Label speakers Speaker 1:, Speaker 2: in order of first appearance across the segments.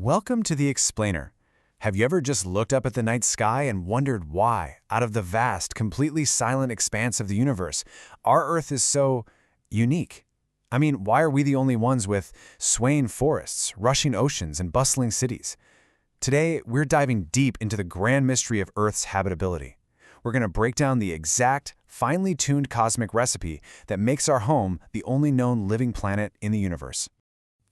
Speaker 1: Welcome to the Explainer. Have you ever just looked up at the night sky and wondered why, out of the vast, completely silent expanse of the universe, our Earth is so unique? I mean, why are we the only ones with swaying forests, rushing oceans, and bustling cities? Today, we're diving deep into the grand mystery of Earth's habitability. We're going to break down the exact, finely tuned cosmic recipe that makes our home the only known living planet in the universe.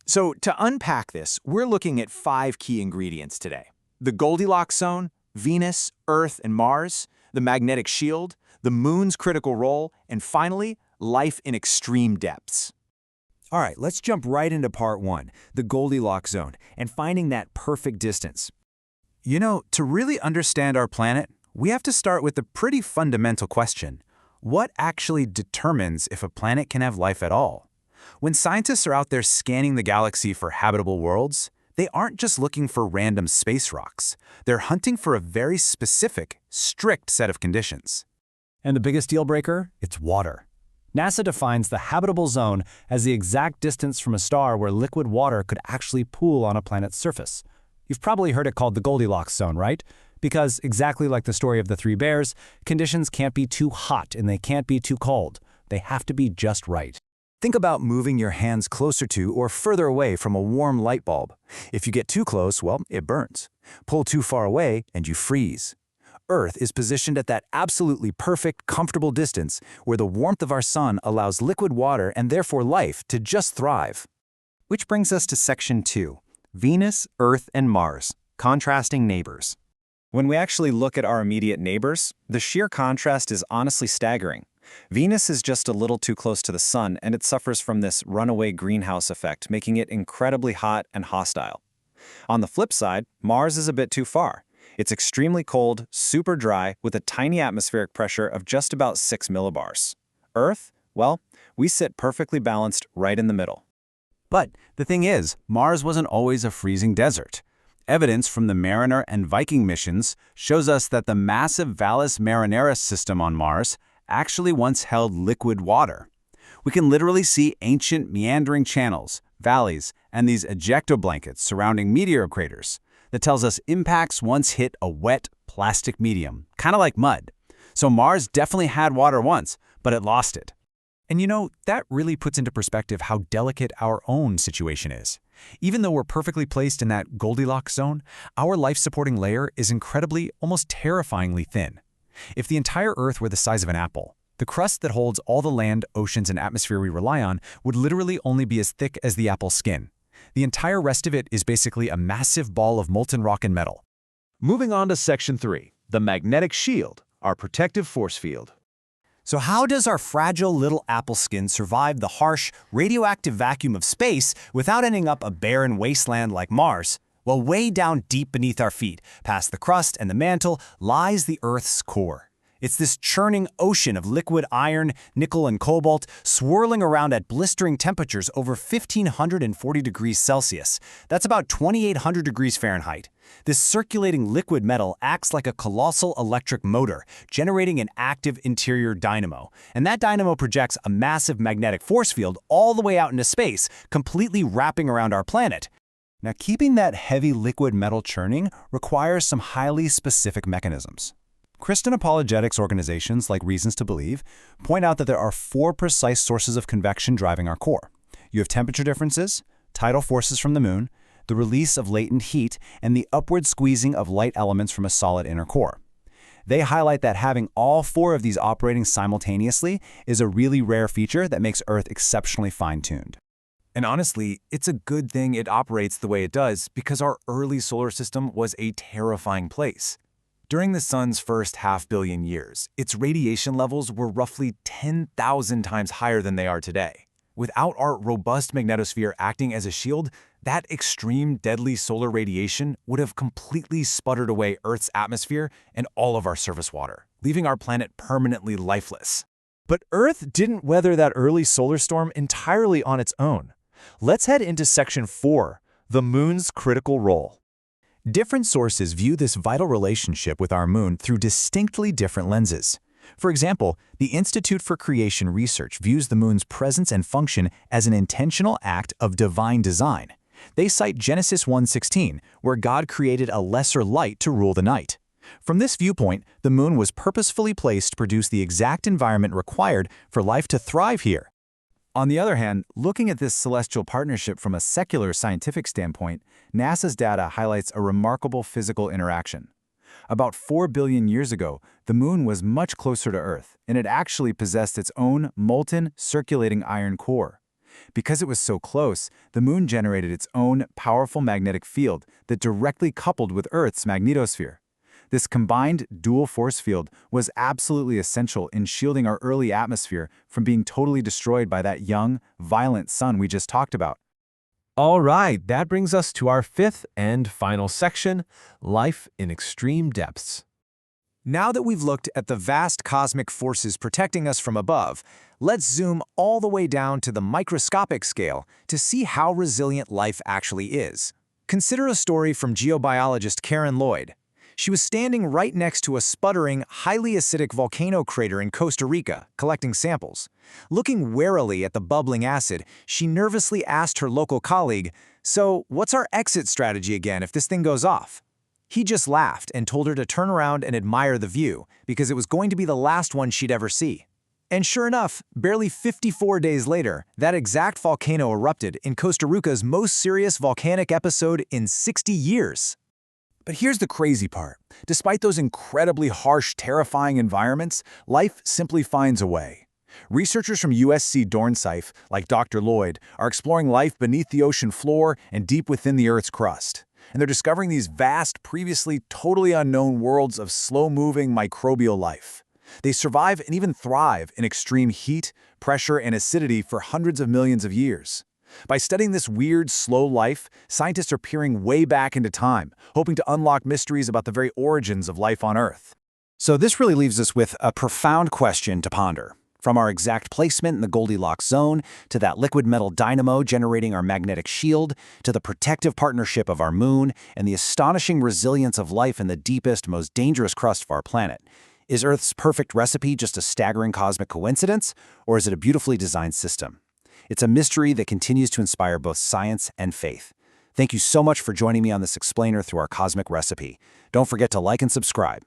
Speaker 2: So to unpack this, we're looking at 5 key ingredients today. The Goldilocks zone, Venus, Earth, and Mars, the magnetic shield, the moon's critical role, and finally, life in extreme depths.
Speaker 3: All right, let's jump right into part 1, the Goldilocks zone, and finding that perfect distance.
Speaker 1: You know, to really understand our planet, we have to start with a pretty fundamental question. What actually determines if a planet can have life at all? When scientists are out there scanning the galaxy for habitable worlds, they aren't just looking for random space rocks. They're hunting for a very specific, strict set of conditions.
Speaker 4: And the biggest deal breaker? It's water. NASA defines the habitable zone as the exact distance from a star where liquid water could actually pool on a planet's surface. You've probably heard it called the Goldilocks zone, right? Because exactly like the story of the 3 bears, conditions can't be too hot and they can't be too cold. They have to be just right.
Speaker 3: Think about moving your hands closer to or further away from a warm light bulb. If you get too close, well, it burns. Pull too far away and you freeze. Earth is positioned at that absolutely perfect, comfortable distance where the warmth of our sun allows liquid water and therefore life to just thrive.
Speaker 5: Which brings us to section 2, Venus, Earth, and Mars, contrasting neighbors. When we actually look at our immediate neighbors, the sheer contrast is honestly staggering. Venus is just a little too close to the sun, and it suffers from this runaway greenhouse effect, making it incredibly hot and hostile. On the flip side, Mars is a bit too far. It's extremely cold, super dry, with a tiny atmospheric pressure of just about 6 millibars. Earth? Well, we sit perfectly balanced right in the middle.
Speaker 1: But the thing is, Mars wasn't always a freezing desert. Evidence from the Mariner and Viking missions shows us that the massive Valles Marineris system on Mars actually once held liquid water. We can literally see ancient meandering channels, valleys, and these ejectoblankets surrounding meteor craters. That tells us impacts once hit a wet, plastic medium, kind of like mud. So Mars definitely had water once, but it lost it.
Speaker 4: And you know, that really puts into perspective how delicate our own situation is. Even though we're perfectly placed in that Goldilocks zone, our life-supporting layer is incredibly, almost terrifyingly thin. If the entire Earth were the size of an apple, the crust that holds all the land, oceans, and atmosphere we rely on would literally only be as thick as the apple's skin. The entire rest of it is basically a massive ball of molten rock and metal.
Speaker 2: Moving on to section 3, the magnetic shield, our protective force field.
Speaker 3: So how does our fragile little apple skin survive the harsh, radioactive vacuum of space without ending up a barren wasteland like Mars? Well, way down deep beneath our feet, past the crust and the mantle, lies the Earth's core. It's this churning ocean of liquid iron, nickel, and cobalt swirling around at blistering temperatures over 1,540 degrees Celsius. That's about 2,800 degrees Fahrenheit. This circulating liquid metal acts like a colossal electric motor, generating an active interior dynamo. And that dynamo projects a massive magnetic force field all the way out into space, completely wrapping around our planet.
Speaker 1: Now, keeping that heavy liquid metal churning requires some highly specific mechanisms. Christian apologetics organizations like Reasons to Believe point out that there are 4 precise sources of convection driving our core. You have temperature differences, tidal forces from the moon, the release of latent heat, and the upward squeezing of light elements from a solid inner core. They highlight that having all 4 of these operating simultaneously is a really rare feature that makes Earth exceptionally fine-tuned.
Speaker 6: And honestly, it's a good thing it operates the way it does because our early solar system was a terrifying place. During the sun's first half-billion years, its radiation levels were roughly 10,000 times higher than they are today. Without our robust magnetosphere acting as a shield, that extreme deadly solar radiation would have completely sputtered away Earth's atmosphere and all of our surface water, leaving our planet permanently lifeless.
Speaker 7: But Earth didn't weather that early solar storm entirely on its own. Let's head into section 4, the moon's critical role.
Speaker 3: Different sources view this vital relationship with our moon through distinctly different lenses. For example, the Institute for Creation Research views the moon's presence and function as an intentional act of divine design.
Speaker 2: They cite Genesis 1:16, where God created a lesser light to rule the night. From this viewpoint, the moon was purposefully placed to produce the exact environment required for life to thrive here.
Speaker 6: On the other hand, looking at this celestial partnership from a secular scientific standpoint, NASA's data highlights a remarkable physical interaction. About 4 billion years ago, the moon was much closer to Earth, and it actually possessed its own molten, circulating iron core. Because it was so close, the moon generated its own powerful magnetic field that directly coupled with Earth's magnetosphere. This combined dual force field was absolutely essential in shielding our early atmosphere from being totally destroyed by that young, violent sun we just talked about.
Speaker 7: All right, that brings us to our fifth and final section, life in extreme depths.
Speaker 3: Now that we've looked at the vast cosmic forces protecting us from above, let's zoom all the way down to the microscopic scale to see how resilient life actually is. Consider a story from geobiologist Karen Lloyd. She was standing right next to a sputtering, highly acidic volcano crater in Costa Rica, collecting samples. Looking warily at the bubbling acid, she nervously asked her local colleague, "So, what's our exit strategy again if this thing goes off?" He just laughed and told her to turn around and admire the view, because it was going to be the last one she'd ever see. And sure enough, barely 54 days later, that exact volcano erupted in Costa Rica's most serious volcanic episode in 60 years.
Speaker 2: But here's the crazy part. Despite those incredibly harsh, terrifying environments, life simply finds a way. Researchers from USC Dornsife, like Dr. Lloyd, are exploring life beneath the ocean floor and deep within the Earth's crust. And they're discovering these vast, previously totally unknown worlds of slow-moving microbial life. They survive and even thrive in extreme heat, pressure, and acidity for hundreds of millions of years. By studying this weird, slow life, scientists are peering way back into time, hoping to unlock mysteries about the very origins of life on Earth.
Speaker 1: So this really leaves us with a profound question to ponder. From our exact placement in the Goldilocks zone, to that liquid metal dynamo generating our magnetic shield, to the protective partnership of our moon, and the astonishing resilience of life in the deepest, most dangerous crust of our planet. Is Earth's perfect recipe just a staggering cosmic coincidence, or is it a beautifully designed system? It's a mystery that continues to inspire both science and faith. Thank you so much for joining me on this explainer through our cosmic recipe. Don't forget to like and subscribe.